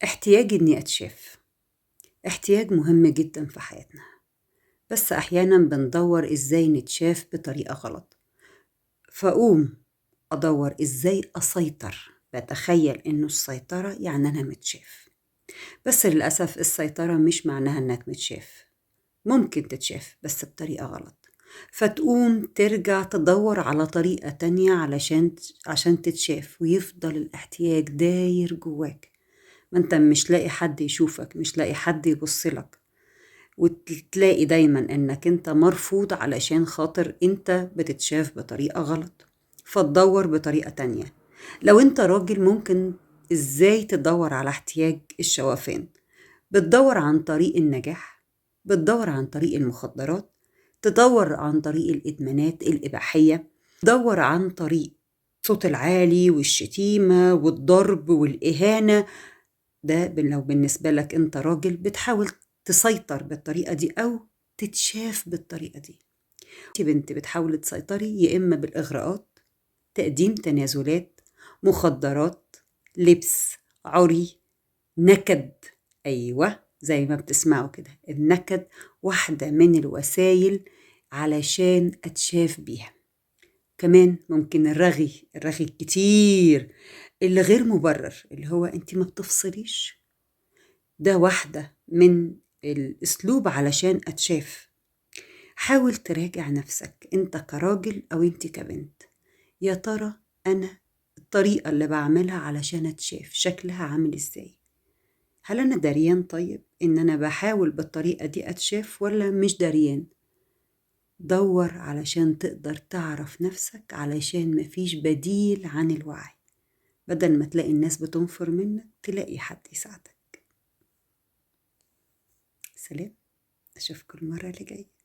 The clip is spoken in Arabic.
احتياجي إني أتشاف، احتياج مهم جدا في حياتنا. بس أحيانا بندور إزاي نتشاف بطريقة غلط، فأقوم أدور إزاي أسيطر، بتخيل إنه السيطرة يعني أنا متشاف. بس للأسف السيطرة مش معناها إنك متشاف، ممكن تتشاف بس بطريقة غلط، فتقوم ترجع تدور على طريقة تانية عشان تتشاف، ويفضل الاحتياج داير جواك. ما انت مش لاقي حد يشوفك، مش لاقي حد يبصلك، وتلاقي دايما انك انت مرفوض علشان خاطر انت بتتشاف بطريقة غلط، فتدور بطريقة تانية. لو انت راجل ممكن ازاي تدور على احتياج الشوفان؟ بتدور عن طريق النجاح، بتدور عن طريق المخدرات، تدور عن طريق الإدمانات الإباحية، تدور عن طريق صوت العالي والشتيمة والضرب والإهانة. ده لو بالنسبة لك انت راجل بتحاول تسيطر بالطريقة دي أو تتشاف بالطريقة دي. انت بنت بتحاول تسيطري يا إما بالإغراءات، تقديم تنازلات، مخدرات، لبس، عري، نكد. أيوة، زي ما بتسمعوا كده، النكد واحدة من الوسائل علشان أتشاف بيها. كمان ممكن الرغي الكتير اللي غير مبرر، اللي هو انت ما بتفصليش، ده واحدة من الأسلوب علشان أتشاف. حاول تراجع نفسك انت كراجل أو انت كبنت، يا ترى أنا الطريقة اللي بعملها علشان أتشاف شكلها عامل إزاي؟ هل أنا دريان طيب إن أنا بحاول بالطريقة دي أتشاف ولا مش دريان؟ دور علشان تقدر تعرف نفسك، علشان مفيش بديل عن الوعي. بدل ما تلاقي الناس بتنفر منك، تلاقي حد يساعدك. سلام، أشوفكم المرة اللي جاية.